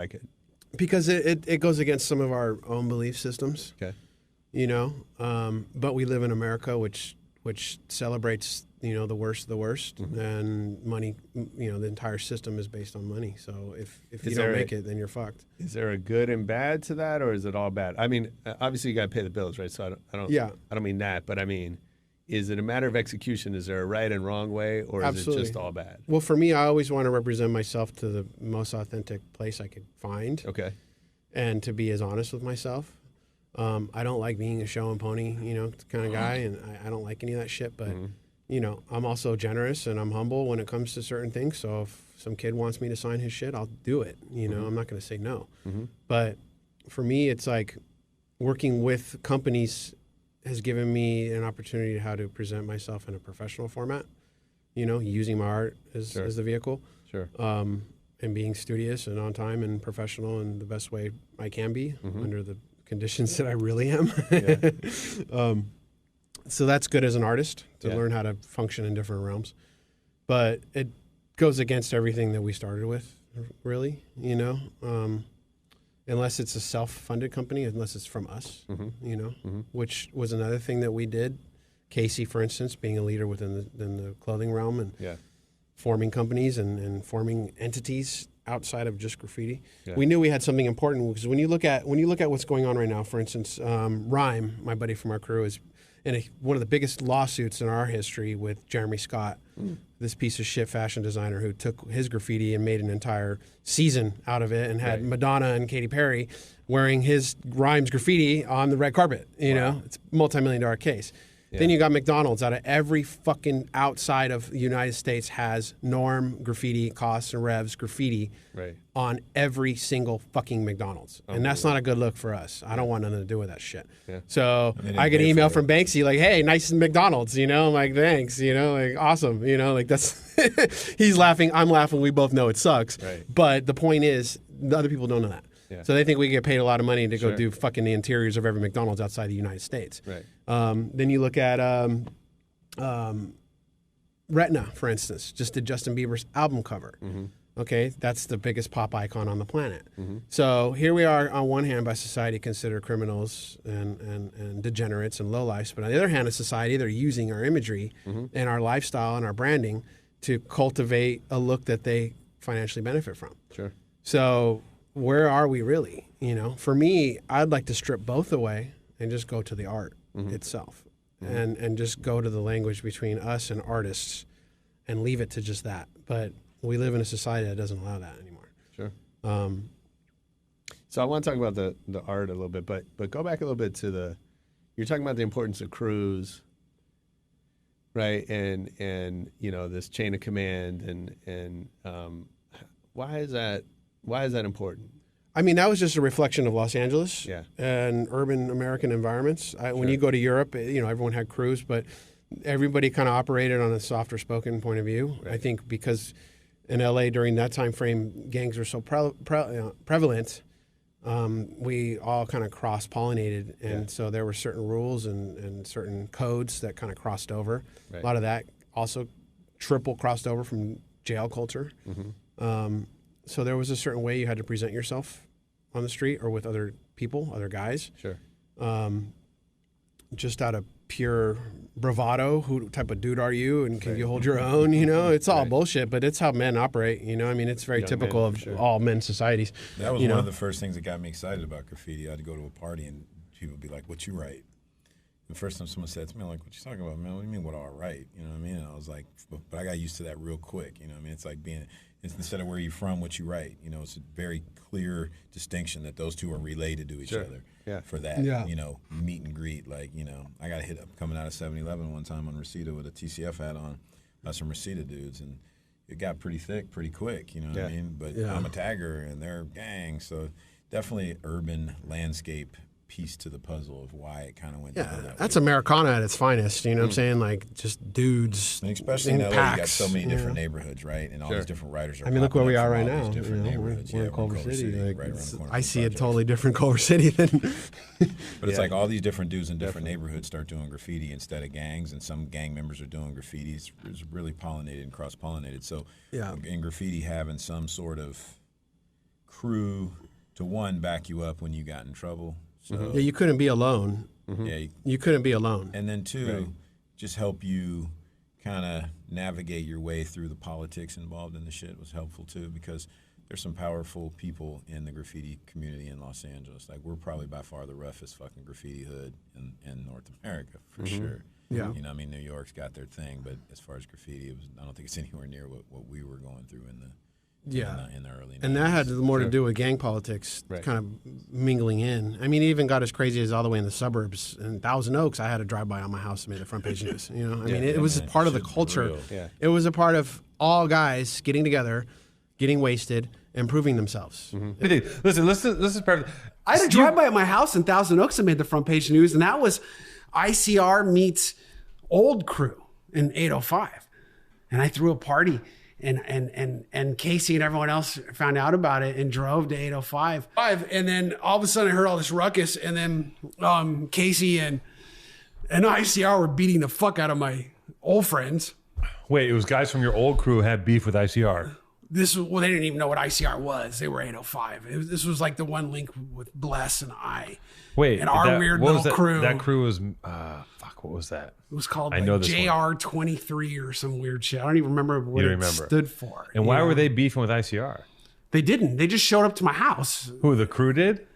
like it? Because it goes against some of our own belief systems. Okay. You know, but we live in America, which celebrates, you know, the worst of the worst, and money. You know, the entire system is based on money. So if you don't make it, then you're fucked. Is there a good and bad to that, or is it all bad? I mean, obviously you got to pay the bills, right? So I don't mean that, but I mean, is it a matter of execution? Is there a right and wrong way, or is it just all bad? Well, for me, I always want to represent myself to the most authentic place I could find. Okay. And to be as honest with myself. I don't like being a show and pony, you know, kind of guy, and I don't like any of that shit. But, you know, I'm also generous and I'm humble when it comes to certain things. So if some kid wants me to sign his shit, I'll do it. You know, I'm not going to say no. But for me, it's like working with companies has given me an opportunity to how to present myself in a professional format, you know, using my art as the vehicle. Sure. And being studious and on time and professional in the best way I can be under the conditions that I really am. So that's good as an artist to learn how to function in different realms. But it goes against everything that we started with, really, you know, unless it's a self-funded company, unless it's from us, you know, which was another thing that we did. Casey, for instance, being a leader within the clothing realm and forming companies and forming entities outside of just graffiti. We knew we had something important because when you look at what's going on right now, for instance, Rhyme, my buddy from our crew, is in one of the biggest lawsuits in our history with Jeremy Scott, this piece of shit fashion designer who took his graffiti and made an entire season out of it and had Madonna and Katy Perry wearing his Rhymes graffiti on the red carpet. You know, it's a multi-million-dollar case. Then you got McDonald's. Out of every fucking outside of the United States has Norm graffiti, Costs and Revs graffiti on every single fucking McDonald's. And that's not a good look for us. I don't want nothing to do with that shit. So I get an email from Banksy like, hey, nice McDonald's, you know? I'm like, thanks, you know, like, awesome. You know, like that's, he's laughing, I'm laughing, we both know it sucks. But the point is, the other people don't know that. So they think we get paid a lot of money to go do fucking the interiors of every McDonald's outside the United States. Then you look at Retina, for instance, just did Justin Bieber's album cover. Okay, that's the biggest pop icon on the planet. So here we are, on one hand, by society considered criminals and degenerates and lowlifes, but on the other hand, as society, they're using our imagery and our lifestyle and our branding to cultivate a look that they financially benefit from. So where are we really? You know, for me, I'd like to strip both away and just go to the art itself and just go to the language between us and artists and leave it to just that. But we live in a society that doesn't allow that anymore. So I want to talk about the art a little bit, but go back a little bit to you're talking about the importance of crews, right? And you know, this chain of command and why is that important? I mean, that was just a reflection of Los Angeles and urban American environments. When you go to Europe, you know, everyone had crews, but everybody kind of operated on a softer spoken point of view. I think because in LA during that time frame, gangs were so prevalent, we all kind of cross-pollinated. And so there were certain rules and certain codes that kind of crossed over. A lot of that also triple crossed over from jail culture. So there was a certain way you had to present yourself on the street or with other people, other guys. Just out of pure bravado, who type of dude are you and can you hold your own? You know, it's all bullshit, but it's how men operate. You know, I mean, it's very typical of all men's societies. That was one of the first things that got me excited about graffiti. I had to go to a party and people would be like, what you write? The first time someone said to me, I'm like, what you talking about, man? What do you mean, what do I write? You know what I mean? And I was like, but I got used to that real quick. You know what I mean? It's like instead of where you're from, what you write. You know, it's a very clear distinction that those two are related to each other for that, you know, meet and greet. Like, you know, I got hit up coming out of 7-Eleven one time on Reseda with a TCF hat on by some Reseda dudes, and it got pretty thick pretty quick, you know what I mean? But I'm a tagger, and they're gang, so definitely urban landscape piece to the puzzle of why it kind of went down that that's way. Americana at its finest, you know what I'm saying? Like, just dudes and especially in LA, packs, you got so many different neighborhoods, right? And all these different writers are I mean, look where we are right all now. these different neighborhoods. We're in Culver City. Like, right around the corner I from see a projects. totally different Culver City than... But it's like all these different dudes in different neighborhoods start doing graffiti instead of gangs, and some gang members are doing graffiti. It's really pollinated and cross-pollinated. So in graffiti, having some sort of crew to one, back you up when you got in trouble. So Yeah, you couldn't be alone. yeah, You couldn't be alone. and then two, just help you kind of navigate your way through the politics involved in the shit was helpful too, because there's some powerful people in the graffiti community in Los Angeles. Like, we're probably by far the roughest fucking graffiti hood in North America, for sure. Yeah. You know, I mean, New York's got their thing, but as far as graffiti, I don't think it's anywhere near what we were going through in the early 90s. And that had more to do with gang politics, kind of mingling in. I mean, it even got as crazy as all the way in the suburbs. In Thousand Oaks, I had a drive-by on my house and made the front page news. You know, I mean, it was a part of the culture. real. Yeah. It was a part of all guys getting together, getting wasted, and proving themselves. Listen, this is perfect. I had a drive-by at my house in Thousand Oaks and made the front page news, and that was ICR meets Old Crew in 805. And I threw a party, and Casey and everyone else found out about it and drove to 805. And then all of a sudden I heard all this ruckus, and then Casey and ICR were beating the fuck out of my old friends. Wait, it was guys from your old crew who had beef with ICR. They didn't even know what ICR was. They were 805. This was like the one link with Bless and I. Wait, and our weird little crew. That crew was what was that? It was called I know this JR23 or some weird shit. I don't even remember what it stood for. And why were they beefing with ICR? They didn't. They just showed up to my house. Who, the crew did?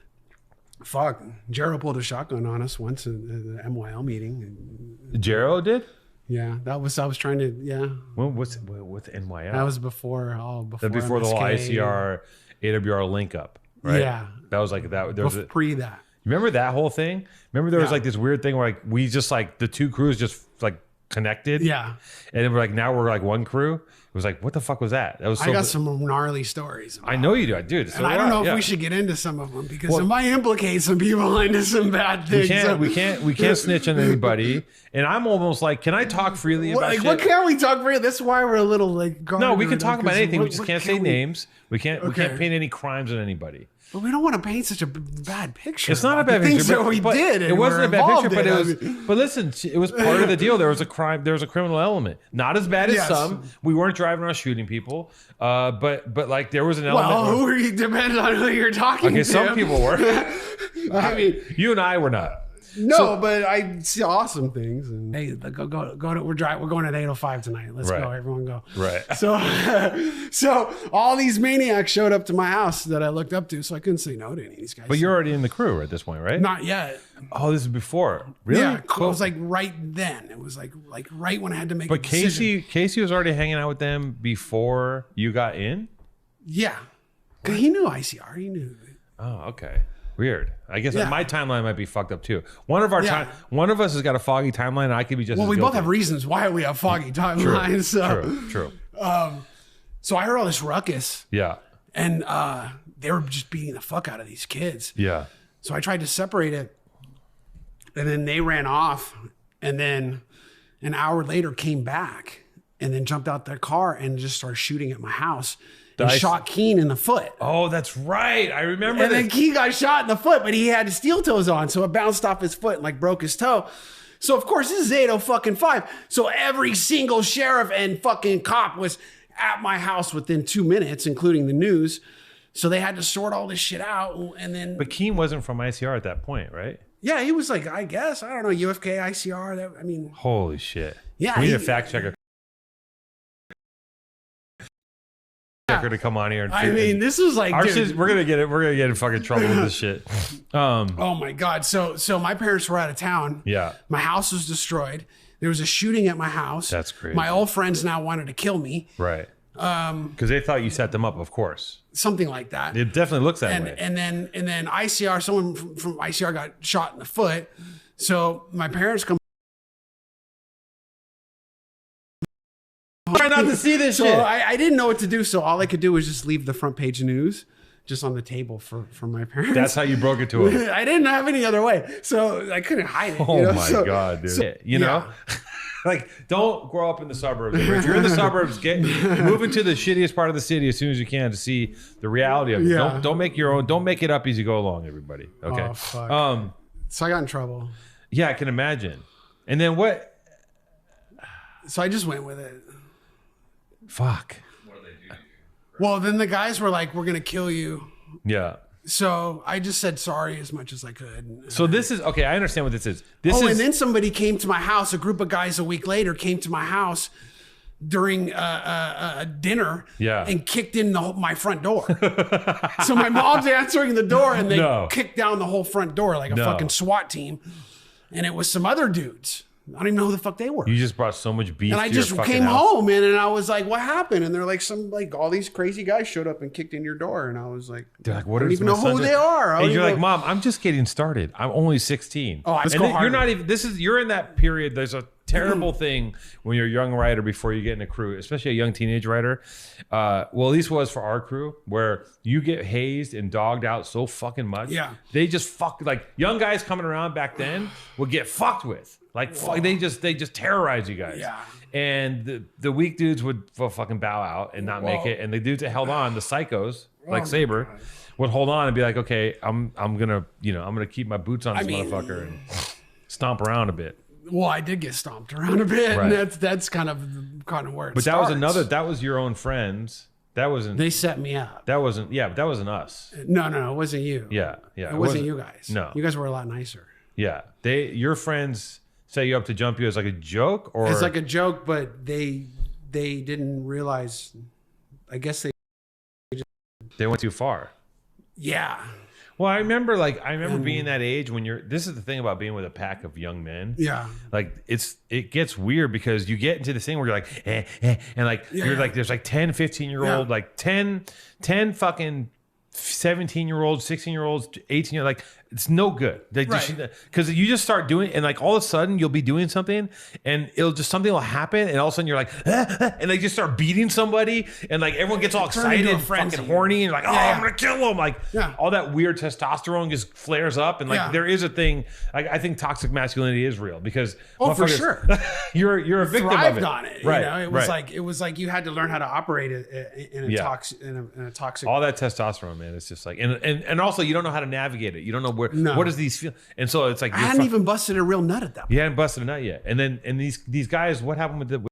Fuck. Jero pulled a shotgun on us once at the MYL meeting. Jero did? Yeah, I was trying to, yeah. What's NYL? That was before That before the whole ICR, AWR link up, right? Yeah. That was like that. There was pre that. Remember that whole thing? Remember there was like this weird thing where like we just like the two crews just like connected. Yeah. And then we're like one crew. It was like, what the fuck was that? That was so I got some gnarly stories. I know you do, dude. And I don't know if we should get into some of them because it might implicate some people into some bad things. We can't snitch on anybody. And I'm almost like, can I talk freely about shit? What can't we talk freely? That's why we're a little like guarded. No, we can talk about anything. We just can't say names. We can't paint any crimes on anybody. But we don't want to paint such a bad picture. It's not a bad picture. But we did. It wasn't a bad picture, but it was. But listen, it was part of the deal. There was a crime. There was a criminal element. Not as bad as some. We weren't driving around shooting people. But like there was an element. Well, who are you? Depends on who you're talking to. Okay, some people were. I mean, you and I were not. No, but I see awesome things. And hey, go to we're going at 8:05 tonight. Let's go, everyone go. Right. So all these maniacs showed up to my house that I looked up to, so I couldn't say no to any of these guys. But you're already in the crew at this point, right? Not yet. Oh, this is before. Really? Yeah, cool. It was like right then. It was like right when I had to make. But a decision. Casey was already hanging out with them before you got in. Yeah, because he knew ICR. He knew. Oh, okay. Weird. I guess my timeline might be fucked up too. One of us has got a foggy timeline, and I could be just. Well, we guilty. both have reasons why we have foggy timelines. True. So I heard all this ruckus. Yeah. And they were just beating the fuck out of these kids. Yeah. So I tried to separate it, and then they ran off, and then an hour later came back, and then jumped out their car and just started shooting at my house. And shot Keen in the foot. Oh, that's right. I remember. And then Keen got shot in the foot, but he had steel toes on, so it bounced off his foot and like broke his toe. So of course this is 8:05. So every single sheriff and fucking cop was at my house within 2 minutes, including the news. So they had to sort all this shit out, and then. But Keen wasn't from ICR at that point, right? Yeah, he was like, I guess, I don't know, UFK, ICR. Holy shit. Yeah, we need a fact checker. To come on here. This was like, dude, we're gonna get in fucking trouble with this shit. Oh my god! So my parents were out of town. Yeah, my house was destroyed. There was a shooting at my house. That's crazy. My old friends now wanted to kill me. Right. Because they thought you set them up, of course. Something like that. It definitely looks that way. And then ICR, someone from ICR got shot in the foot. So my parents come. Try not to see this shit. I didn't know what to do, so all I could do was just leave the front page news just on the table for my parents. That's how you broke it to them. I didn't have any other way, so I couldn't hide it. Oh my god, dude! You know, like don't grow up in the suburbs. If you're in the suburbs, move into the shittiest part of the city as soon as you can to see the reality of it. Yeah. Don't make your own. Don't make it up as you go along, everybody. Okay. Oh, fuck. So I got in trouble. Yeah, I can imagine. And then what? So I just went with it. Fuck. Well, then the guys were like, "We're gonna kill you." Yeah. So I just said sorry as much as I could. So this is okay. I understand what this is. And then somebody came to my house. A group of guys a week later came to my house during a dinner and kicked in my front door. So my mom's answering the door and they kicked down the whole front door like a fucking SWAT team. And it was some other dudes. I don't even know who the fuck they were. You just brought so much beef. And I just came home and I was like, what happened? And they're like, all these crazy guys showed up and kicked in your door. And I was like, they're like, what I don't even know who they are. And you're like, Mom, I'm just getting started. I'm only 16. Oh, let's go harder. You're not even, you're in that period. There's a terrible thing when you're a young writer before you get in a crew, especially a young teenage writer. Well, at least was for our crew, where you get hazed and dogged out so fucking much. Yeah. They just like young guys coming around back then would get fucked with. Like they just terrorize you guys. Yeah. And the weak dudes would fucking bow out and not make it. And the dudes that held on, the psychos, like Saber, would hold on and be like, okay, I'm gonna keep my boots on this motherfucker and stomp around a bit. Well, I did get stomped around a bit, Right. and that's kind of where it But starts. that was your own friends. That wasn't. They set me up. That wasn't. Yeah, but that wasn't us. No, it wasn't you. Yeah. It wasn't you guys. No. You guys were a lot nicer. Yeah, your friends set you up to jump you as like a joke, or It's like a joke, but they didn't realize. I guess they went too far. Yeah. Well, I remember being that age when this is the thing about being with a pack of young men. Yeah. Like it gets weird because you get into this thing where you're like, and like, you're like, there's like 10, 15-year-old, like 10 fucking 17-year-olds, 16-year-olds, 18 year like it's no good. Because you just start doing and like all of a sudden you'll be doing something and something will happen and all of a sudden you're like and they just start beating somebody and like everyone gets all excited and fucking horny and like I'm gonna kill them, like all that weird testosterone just flares up and like there is a thing. Like I think toxic masculinity is real because for sure you're a victim of it. On it, right? You know? It was like you had to learn how to operate it in a toxic. All that testosterone, man. It's just like and also you don't know how to navigate it. You don't know what does these feel, and so it's like I hadn't even busted a real nut at that point. You hadn't busted a nut yet, and these guys. What happened with